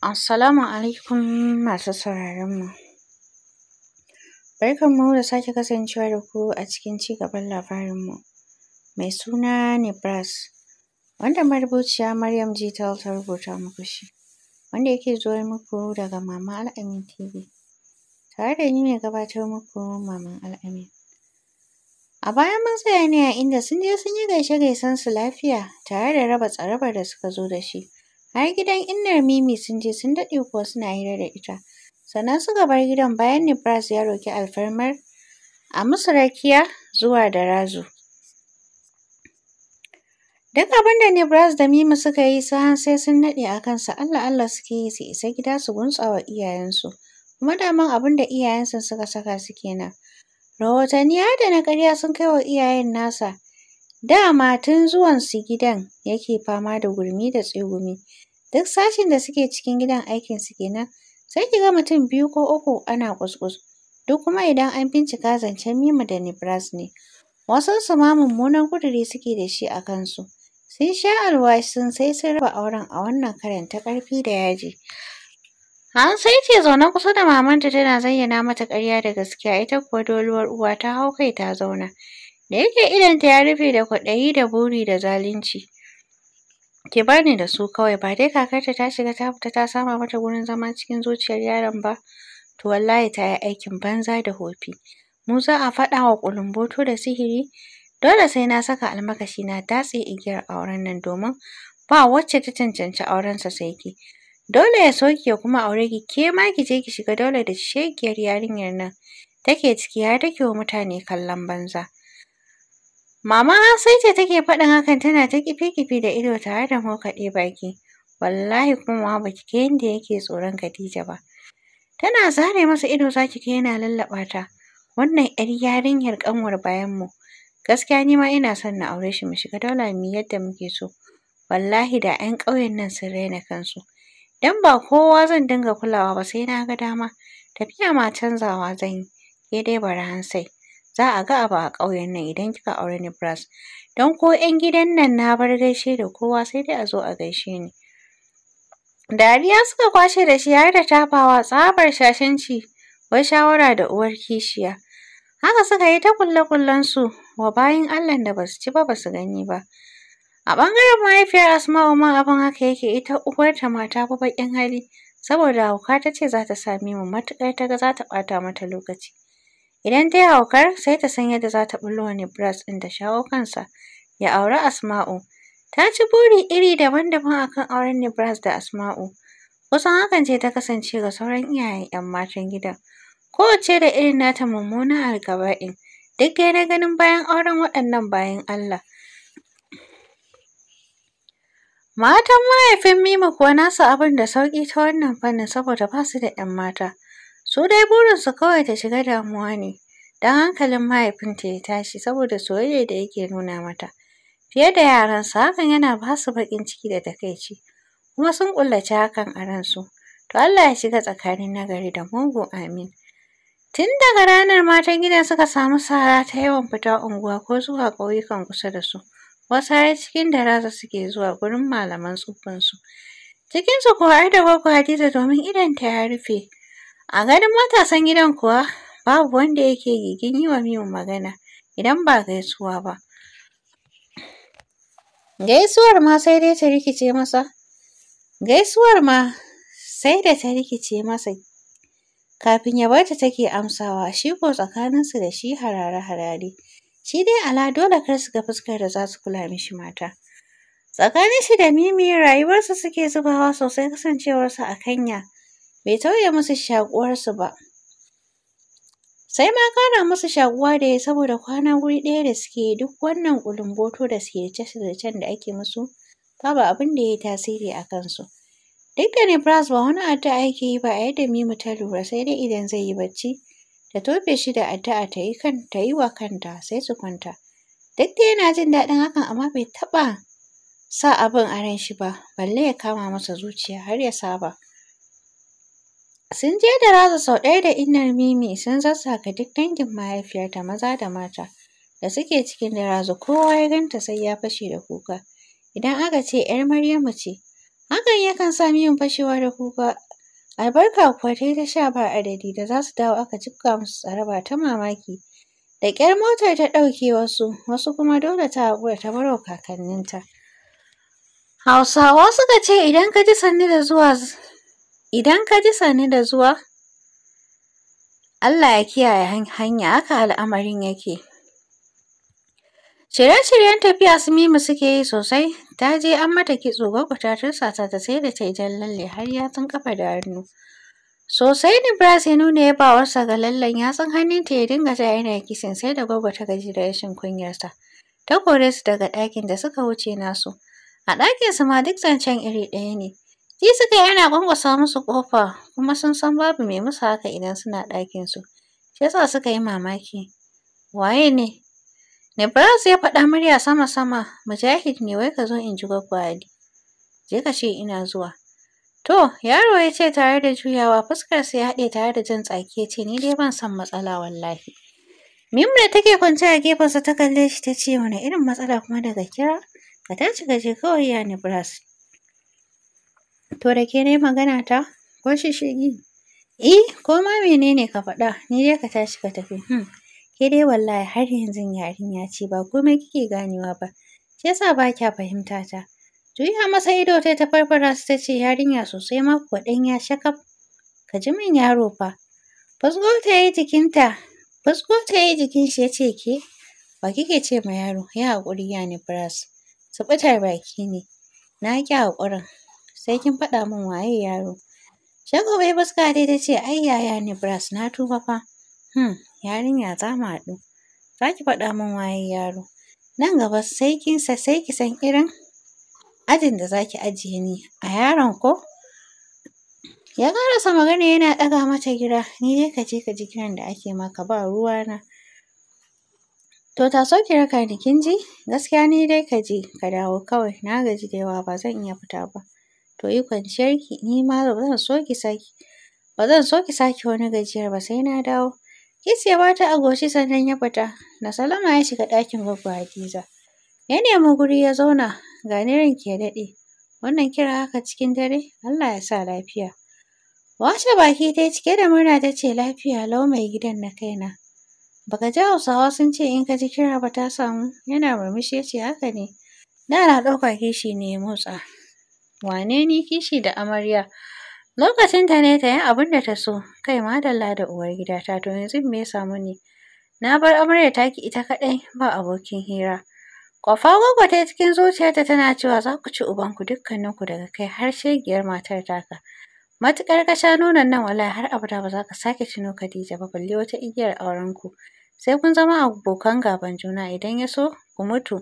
Assalamu alaikum masu sauraron mu. Barkanmu da sake kasancewa da ku a cikin cigaban labarin mu. Mai suna Nibras, wanda marubuciya Maryam Jital ta rubuta muku shi, wanda yake zuwa muku daga Mama Al'amin TV. Tare da ni mai gabatar muku Maman Al'amin. A baya mun tsaya ne a inda sun je sun yi gaishe-gaisen su lafiya tare da raba tsarabar da suka zo da shi. Har gidan innar Mimi sun je sun daɗe kuwa suna hira da ita. Sannan suka bar gidan bayan Nibras ya roƙi alfarmar a musu rakiya zuwa Darazo. Duk abin da Nibras da Mimi suka yi sai sun naɗe a kansa, Allah-Allah suke yi su isa gida su guntsa wa iyayensu. Kuma daman abin da iyayensu suka saka su kenan. Rahotanni har da na ƙarya sun kai wa iyayen nasa. Dama tun zuwansu gidan yake fama da gurmi da tsegumi. Duk sashin da suke cikin gidan aikinsu kenan. Sai ki ga mutum 2 ko 3 ana kuskus. Duk kuma idan an bincika zancen Mimi da Nibras ne. Wasunsu ma mummunan ƙuduri suke da shi a kansu. Sun sha alwashin sai sun raba auren a wannan karon ta ƙarfi da yaji. Hausa ce zaune kusa da mamanta tana zayyana mata ƙarya da gaskiya, ita kuwa doluwar uwa ta hau kai ta zauna. Da yake idonta ya rufe da kwaɗayi da buri da zalunci. Ki bar ni da su kawai, ba dai kakarta ta shiga ta fita ta sama mata gurin zama cikin zuciyar yaron ba? To wallahi ta yi aikin banza da wofi. Mu za a faɗa wa ƙulumboto da sihiri? Dole sai na saka almakashi na datse igiyar auren nan domin ba wacce ta cancanci aurensa sai ke. Dole ya so ki ya kuma aure ki, ke ma ki je ki shiga dole da shegiyar yarinyar nan take ciki har take wa mutane kallon banza. Mama sai ce take faɗin hakan tana ta kife-kife da ido tare da mokaɗe baki. Wallahi kuma ba ki ga yadda yake tsoron Khadija ba. Tana zare masa ido za ki ga yana lallaɓa ta. Wannan 'yar yarinyar ƙanwar bayanmu. Gaskiya ni ma ina son na aure shi mu shiga daula mu yi yadda muke so. Wallahi da 'yan ƙauyen nan sun raina kansu. Dan ba kowa zan dinga kulawa ba sai na ga dama. Tafiya ma canzawa zan yi. Ke dai bari hansai. Za a ga abu a ƙauyen nan idan kika auri Nibras. Don ko 'yan gidan nan na bar gaishe da kowa sai dai a zo a gaishe ni. Dariya suka kwashe da shi har da tafawa tsabar shashanci wai shawara da uwar kishiya. Haka suka yi ta kulle-kullensu wa bayin Allahn da ba su ci ba ba su gani ba. A ɓangaren mahaifiyar Asma'u ma abin haka yake, ita uwarta ma ta fi baƙin hali. Saboda hauka ta ce za ta same mu matuƙar ta ga za ta ɓata mata lokaci. Idan ta yi haukar sai ta san yadda za ta ɓullo wa Nibras ɗin ta shawo kansa, ya auri Asma'u. Ta ci buri iri daban-daban a kan auren Nibras da Asma'u. Kusan hakan ce ta kasance ga sauran iyayen 'yan matan gidan. Kowacce da irin nata mummunan alƙaba'in, duk dai na ganin bayan auren waɗannan bayin Allah. Matan mahaifin Mimi kuwa nasu abin da sauƙi ta wannan fannin saboda ba su da 'yan mata. Su dai burinsu kawai ta shiga damuwa ne, don hankalin mahaifinta ya tashi saboda soyayyar da yake nuna mata. Fiye da yaransa, hakan yana ba su baƙin ciki da takaici, kuma sun ƙullace hakan a ransu. To Allah ya shiga tsakanin nagari da mugu, amin. Tun daga ranar matan gidan suka samu sara ta yawan fita unguwa ko zuwa ƙauyukan kusa da su. Wasu har cikin Darazo suke zuwa gurin malaman tsubbansu. Cikinsu kuwa har da Gwaggo Hadiza domin idonta ya rufe. A ganin matasan gidan kuwa babu wanda yake gigin yi wa Mimi magana idan ba gaisuwa ba. Gaisuwar ma sai dai ta rikice masa. Gaisuwar ma sai da ta rikice masa kafin ya bar ta take amsawa, shi ko tsakaninsu da shi harare-harare. Shi dai Ala dole kar su ga fuskar da za su kula mishi mata. Tsakanin shi da Mimi rayuwarsu suke zubawa sosai kasancewarsa a Kenya. Bai tauye musu shaƙuwarsu ba. Sai ma ƙara musu shaƙuwa da ya yi saboda kwana guri ɗaya da suke yi, duk wannan ƙulumboto da sihirce-sihircen da ake musu babu abin da ya yi tasiri a kansu. Duk da Nibras ba wani addu'a yake yi ba a yadda Mimi ta lura, sai dai idan zai yi bacci ta tofe shi da addu'a ta yi wa kanta sai su kwanta. Duk da yana jin daɗin hakan amma bai taɓa sa abin a ran shi ba, balle ya kama masa zuciya har ya saba. Sun je Darazo sau ɗaya da innar Mimi sun zazzaka duk dangin mahaifiyarta maza da mata da suke cikin Darazo, kowa ya ganta sai ya fashe da kuka. Idan aka ce 'yar Maryamu ce, Hakan yakan sa Mimin fashewa da kuka. Albarka kuwa ta yi ta sha ba adadi, da za su dawo aka jibga musu tsaraba ta mamaki. Da ƙyar motar ta ɗauke wasu, wasu kuma dole ta haƙura ta bar wa kakanninta. Hausawa suka ce idan ka ji sannu da zuwa, Allah ya kiyaye hanya, haka al'amarin yake. Shirye-shiryen tafiya su Mimi suke yi sosai, ta je an mata kitso, Gwaggo ta tursasa ta sai da ta yi jan lalle har yatsun ƙafa da hannu. Sosai Nibras ya nuna yabawarsa ga lallen, yatsun hannunta ya dinga ja yana kisin, sai da Gwaggo ta gaji da rashin kunyarsa. Ta kore su daga ɗakin da suka wuce nasu. A ɗakinsu ma duk zancen iri ɗaya ne. Ji suka yi ana ƙwanƙwasa musu ƙofa, kuma sun san babu mai musu haka idan suna ɗakinsu. Shi ya sa suka yi mamaki. Waye ne? Nibras ya faɗa murya sama-sama. Mujahid ne, wai ka zo in ji Gwaggo Ali. Je ka ce ina zuwa. To, yaro ya ce tare da juyawa, fuskarsa ya haɗe tare da jan tsaki ya ce, ni dai ban son matsala wallahi. Mimu da take kwance a gefensa ta kalle shi ta ce, wane irin matsala kuma daga kira? Ka tashi ka je kawai ya Nibras. To da ke nayi magana ta? Ko shishigi? Ko ma menene ka faɗa, ni dai ka tashi ka tafi. Ke dai wallahi har yanzu yarinya ce, ba komai kike ganewa ba. Shi yasa ba kya fahimta ta. Juya masa ido ta farfara su ta ce, yarinya sosai ma kuwa ɗanya shakaf. Ka ji min yaro fa. Fusgo ta yi jikin shi ya ce, ke? Wa kike ce ma yaro? Ya haƙuri ya Nibras. Suɓutar baki ne. Na ƙi haƙurin. Sai kin faɗa min waye yaro. Shagwaɓe fuska dai ta ce, ai yaya Nibras na tuba fa. Yarinya za mu haɗu. Za ki faɗa min waye yaro. Nan gaba sai ki san irin ajin da za ki ajiye ni a yaron ko? Ya ƙarasa magana yana ɗaga mata gira. Ni dai ka je ka ji kiran da ake maka, ba ruwana. To taso ki raka ni kin ji? Gaskiya ni dai ka je ka dawo kawai. Na gaji da yawa ba zan iya fita ba. To yi kwanciyarki, ni ma ba zan so ki sake wani gajiyar ba sai na dawo. Kiss ya bata a goshi sannan ya fita. Da salama ya shiga ɗakin Gwaggo Hadiza. Ya nemi guri ya zauna. Ga ni ranki ya daɗe. Wannan kira haka cikin dare? Allah ya sa lafiya. Washe baki ta yi cike da murna ta ce, lafiya lau mai gidan na kaina. Baka ji Hausawa sun ce in ka ji kira ba ta samu? Yana murmushi ya ce haka ne. Da na ɗauka kishi ne ya motsa. Wane ni kishi da amarya? Lokacinta ne ta yi abin da ta so. Kai madalla da uwar gidata, to yanzu me ya samu ne? Na bar amaryar taki ita kaɗai ba abokin hira. Kwafa Gwaggo ta yi cikin zuciyarta tana cewa za ku ci ubanku dukkaninku daga kai har shegiyar matar taka. Matuƙar ka sha nonon nan wallahi har abada ba za ka sake tuno Khadija ba, balle wata igiyar aurenku. Sai kun zama abokan gaban juna, idan ya so ku mutu.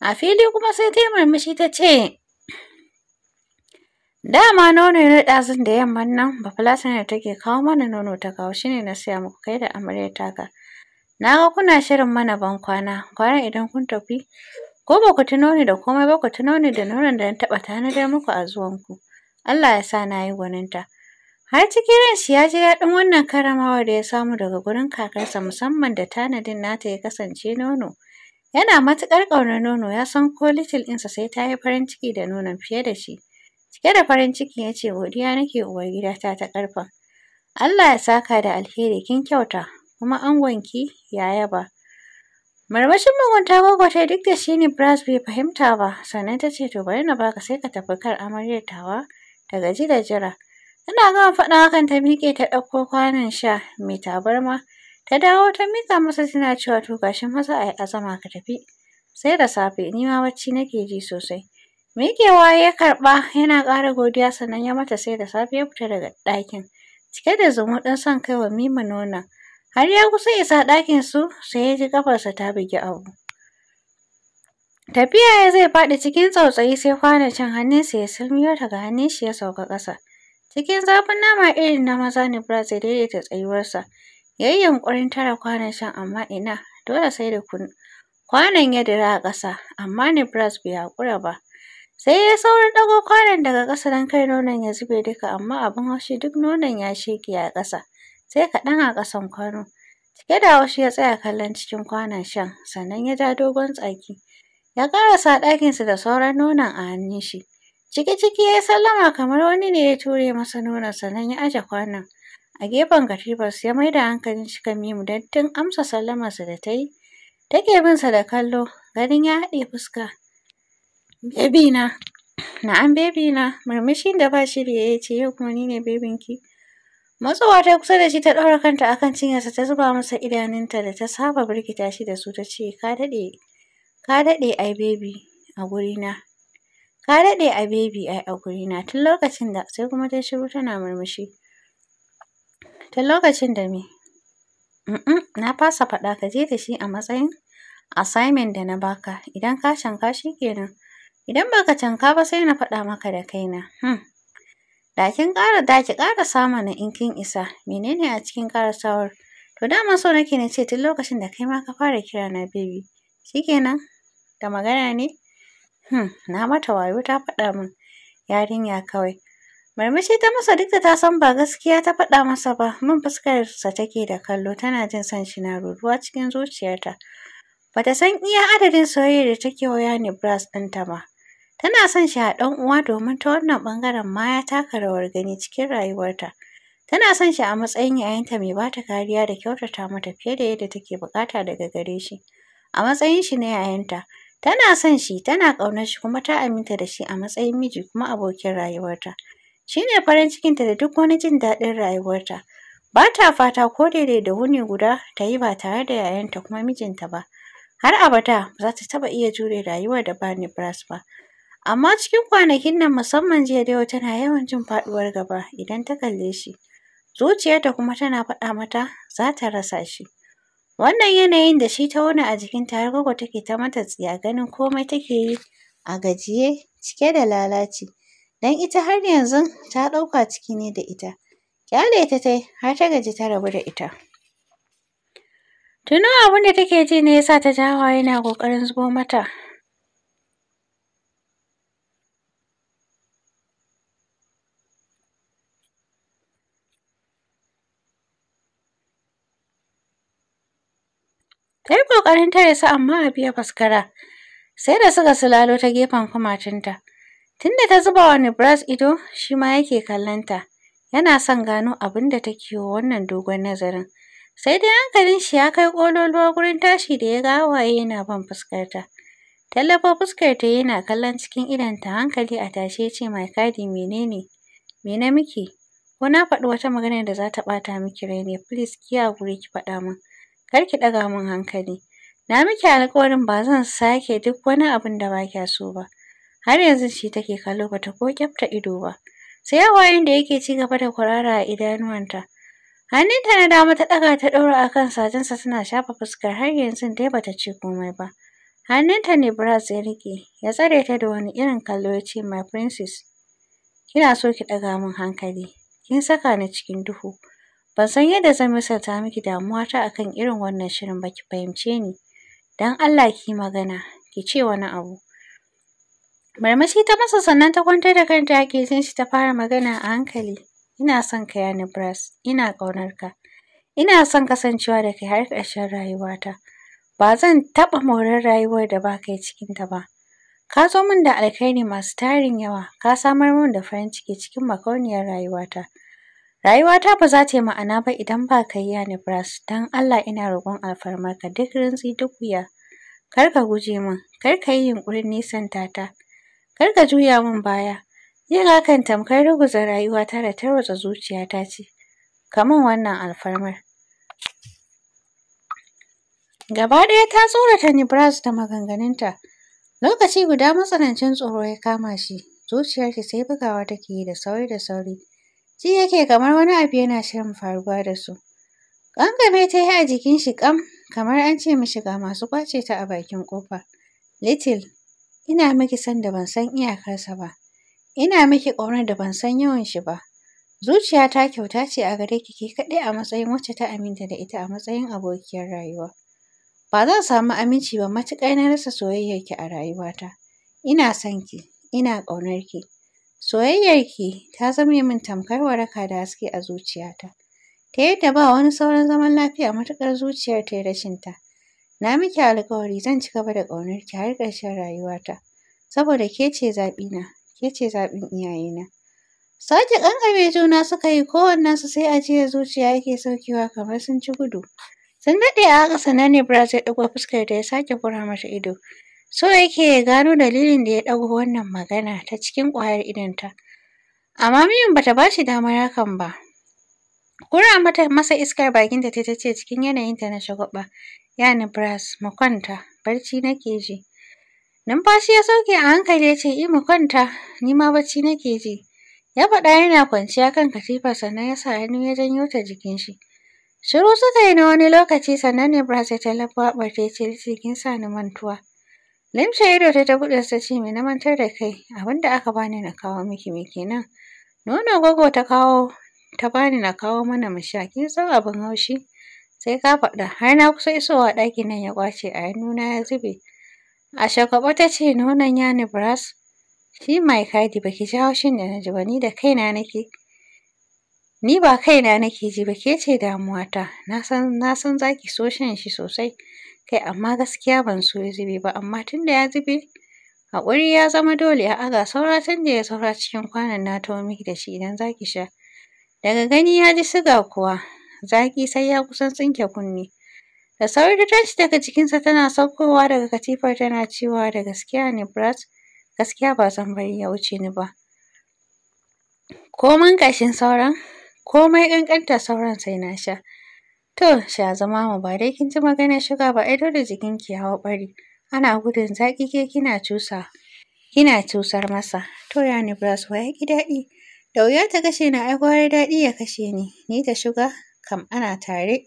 A fili kuma sai ta yi murmushi ta ce, dama nono ne ɗazun da yamman nan bafulatanar da take kawo mana nono ta kawo, shi ne na siya muku kai da amaryar taka. Na ga kuna shirin mana ban kwana idan kun tafi. Ko ba ku tuno ni da komai ba, ku tuno ni da nonon da na taɓa tanadar muku a zuwanku. Allah ya sa na yi gwaninta. Har cikin ranshi ya ji daɗin wannan karramawar da ya samu daga gurin kakarsa, musamman da tanadin nata ya kasance nono. Yana matuƙar ƙaunar nono, ya san ko Little ɗinsa sai ta yi farin ciki da nonon fiye da shi. Cike da farin ciki ya ce, godiya nake uwargidata ta ƙarfen. Allah ya saka da alheri, kin kyauta, kuma angonki ya yaba. Murmushin mugunta Gwaggo ta yi duk da shi Nibras bai fahimta ba, sannan ta ce, to bari na baka sai ka tafi kar amaryar tawa ta gaji da jira. Tana gama faɗin hakan ta miƙe ta ɗauko kwanon sha mai tabarma. Ta dawo ta miƙa masa tana cewa to gashi maza a yi azama ka tafi. Sai da safe, ni ma bacci nake ji sosai. Miƙewa ya karɓa yana ƙara godiya sannan ya mata sai da safe ya fita daga ɗakin. Cike da zumuɗin son kai wa Mima nonon. Har ya kusa isa ɗakinsu sai ya ji ƙafarsa ta bugi abu. Tafiya ya zai faɗi cikin tsautsayi sai kwanon cin hannunsa ya silmiyo daga hannun shi ya sauka ƙasa. Cikin zafin nama irin na maza Nibras ya daidaita tsayuwarsa. Ya yi yunƙurin tare kwanon shan amma ina, dole sai da kwanon ya dira a ƙasa, amma Nibras bai haƙura ba. Sai ya saurin ɗago kwanon daga ƙasa don kai nonon ya zube duka, amma abin haushi duk nonon ya sheƙe a ƙasa, sai kaɗan a ƙasan kwano. Cike da haushi ya tsaya kallon cikin kwanon shan, sannan ya ja dogon tsaki. Ya ƙarasa ɗakinsu da sauran nonon a hannun shi. Ciki-ciki ya yi sallama kamar wani ne ya ture masa nono sannan ya aje kwanon a gefen katifarsa ya maida hankalin shi kan Mimu don tun amsa sallamarsa da ta yi, take bin sa da kallo, ganin ya haɗe fuska. Baby na, na'am baby na, murmushin da ba shiri ya ce yau kuma ni ne babynki. Matsowa ta kusa da shi ta ɗaura kanta a kan cinyarsa ta zuba masa idanunta da ta saba birkita shi da su ta ce ka daɗe ai baby a gurina. Ka daɗe a baby ai a gurina tun lokacin da sai kuma ta shiru tana murmushi. Tun lokacin da me? Na fasa faɗa ka je da shi a matsayin assignment da na baka. Idan ka canka shi kenan. Idan ba ka canka ba sai na faɗa maka da kaina. Da ki ƙarasa mana in kin isa. Menene a cikin ƙarasawar? To dama so nake na ce tun lokacin da kai ma ka fara kira na baby. Shi kenan? Da magana ne? Na mata wayo ta faɗa min. Yarinya kawai. Murmushi ta masa duk da ta san ba gaskiya ta faɗa masa ba. Min fuskarsa take da kallo tana jin son shi na ruruwa cikin zuciyarta. Ba ta san iya adadin soyayyar da take wa Nibras ɗinta ba. Tana son shi a ɗan uwa domin ta wannan ɓangaren ma ya taka rawar gani cikin rayuwarta. Tana son shi a matsayin yayanta mai ba ta kariya da kyautata mata fiye da yadda take buƙata daga gare shi. A matsayin shi na yayanta, tana son shi, tana ƙaunar shi kuma ta aminta da shi a matsayin miji kuma abokin rayuwarta. Shi ne farin cikinta da duk wani jin daɗin rayuwarta. Ba ta fata ko daidai da wuni guda ta yi ba tare da yayanta kuma mijinta ba. Har abada ba za ta taɓa iya jure rayuwar da ba Nibras ba. Amma cikin kwanakin nan musamman jiya da yau tana yawan jin faɗuwar gaba idan ta kalle shi. Zuciyarta kuma tana faɗa mata za ta rasa shi. Wannan yanayin da shi ta wuni a jikinta har gwaggo take ta mata tsiya ganin komai take yi a gajiye cike da lalaci. Don ita har yanzu ta ɗauka ciki ne da ita. Ƙyale ta tai har ta gaji ta rabu da ita. Tuno abin da take ji ne ya sa ta ja hawaye yana ƙoƙarin zubo mata. Ta yi ƙoƙarin tare su amma abu ya faskara. Sai da suka silalo ta gefen kumatunta. Tunda ta zuba wa Nibras ido, shi ma yake kallonta. Yana son gano abin da take wa wannan dogon nazarin. Sai dai hankalin shi ya kai ƙololuwa gurin tashi da ya ga hawaye yana bin fuskarta. Tallafo fuskarta yana kallon cikin idonta hankali a tashe ya ce my Kadi menene? Me na miki? Ko na faɗi wata maganar da za ta ɓata miki rai ne? Please ki yi haƙuri ki faɗa min. Kar ki ɗaga min hankali. Na miki alƙawarin ba zan sake duk wani abin da ba kya so ba. Har yanzu shi take kallo ba ta ko ƙyafta ido ba. Sai hawayen da yake ci gaba da kwarara a idanuwanta. Hannunta na dama ta ɗaga ta ɗaura a kan sajensa tana shafa fuskar har yanzu dai ba ta ce komai ba. Hannunta Nibras ya riƙe, ya tsare ta da wani irin kallo ya ce my princess, kina so ki ɗaga min hankali. Kin saka ni cikin duhu. Ban san yadda zan misalta miki damuwata a kan irin wannan shirin ba ki fahimce ni. Don Allah ki yi magana, ki ce wani abu. Murmushi ta masa sannan ta kwantar da kanta a ƙirjin shi ta fara magana a hankali. Ina son ka ya Nibras, ina ƙaunar ka. Ina son kasancewa da kai har ƙarshen rayuwata. Ba zan taɓa morar rayuwar da ba kai cikinta ba. Ka zo min da alkhairi masu tarin yawa, ka samar min da farin ciki cikin makauniyar rayuwata. Rayuwata ba za ta yi ma'ana ba idan ba kai ya Nibras. Don Allah ina roƙon alfarmarka duk rintsi duk wuya. Kar ka guje min, kar ka yi yunƙurin nisanta ta. Kar ka juya min baya. Yin hakan tamkar ruguza rayuwata da tarwatsa zuciyata ce. Ka min wannan alfarmar. Gaba ɗaya ta tsorata Nibras da maganganunta. Lokaci guda matsanancin tsoro ya kama shi. Zuciyarsa sai bugawa take yi da sauri da sauri. Ji yake kamar wani abu yana shirin faruwa da su. Ƙanƙame ta yi a jikin shi ƙam, kamar an ce mishi ga masu ƙwace ta a bakin ƙofa. Little, ina miki son da ban san iyakarsa ba. Ina miki ƙaunar da ban san yawan shi ba. Zuciyata kyauta ce a gare ki ke kaɗai a matsayin wacce ta aminta da ita a matsayin abokiyar rayuwa. Ba zan samu aminci ba matuƙar na rasa soyayyarki a rayuwata. Ina son ki, ina ƙaunar ki. Soyayyarki ta zame min tamkar waraka da haske a zuciyata. Ta yadda ba wani sauran zaman lafiya matuƙar zuciyar ta yi rashinta. Na miki alƙawari zan ci gaba da ƙaunar ki har ƙarshen rayuwata. Saboda ke ce zaɓina, ke ce zaɓin iyayena. Sake ƙanƙame juna suka yi kowannensu sai ajiyar zuciya yake saukewa kamar sun ci gudu. Sun daɗe a haka sannan Nibras ya ɗago fuskar da ya sake ƙura mata ido. So yake ya gano dalilin da ya ɗago wannan magana ta cikin ƙwayar idonta. Amma Mimin bata ba shi damar hakan ba. Ƙura masa iskar bakinta ta ce cikin yanayinta na shagwaɓa, ya Nibras mu kwanta, barci nake ji. Numfashi ya sauke a hankali ya ce mu kwanta, ni ma bacci nake ji. Ya faɗa yana kwanciya kan katifa sannan ya sa hannu ya janyo ta jikin shi. Shiru suka yi na wani lokaci sannan Nibras ya tallafo haɓarta ya ce kin sa ni mantuwa. Limshe ido ta buɗe ta ce me na mantar da kai, abin da aka bani na kawo miki me kenan. Nono Gwaggo ta bani na kawo mana mu sha, kin san abin haushi. Sai ka faɗa, har na kusa isowa ɗakin nan ya ƙwace a hannuna ya zube. A shagwaɓe ta ce nonon ya Nibras. Shi mai kadi baki ji haushin da na ji ba, ni ba kaina nake ji ba, ke ce damuwata. Na san za ki so shan shi sosai. Kai amma gaskiya ban so ya zube ba, amma tunda ya zube, haƙuri ya zama dole. A'a ga saura tunda ya saura cikin kwanon na taho miki da shi idan za ki sha. Daga gani ya ji siga kuwa, zaƙi sai ya kusan tsinke kunne. Da sauri ta tashi daga jikinsa tana saukowa daga katifar tana cewa da gaskiya Nibras, gaskiya ba zan bari ya wuce ni ba. Komai ƙanƙantar sauran sai na sha. To sha zama mu ba dai kin ji maganar shuga ba, ai dole jikinki ya hau ɓari. Ana gudun zaƙi ke kina cusar masa. To ya Nibras wa ya ƙi daɗi? Da wuya ta kashe ni ai gwara daɗi ya kashe ni. Ni da shuga kam ana tare.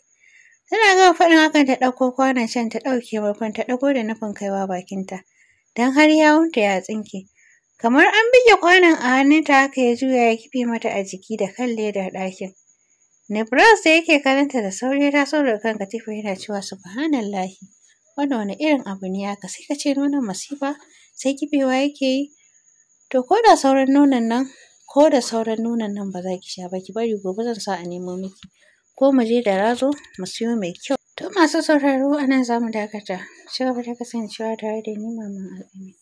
Tana gama faɗin hakan ta ɗauko kwanon shan ta ɗauke murfin ta ɗago da nufin kaiwa bakinta. Don har yawunta ya tsinke. Kamar an buge kwanon a hannunta haka ya juya ya kife mata a jiki da kan ledar ɗakin. Nibras da yake kallonta da sauri ya taso daga kan katifar yana cewa subhanallahi. Wannan wani irin abu ne haka, sai ka ce nonon masifa sai kifewa yake yi. To ko da sauran nonon nan ba za ki sha ba, ki bari gobe zan sa a nemo miki. Ko mu je da Razo mu siyo mai kyau. To masu sauraro a nan za mu dakata. Ci gaba da kasancewa tare da ni Maman Al'amin.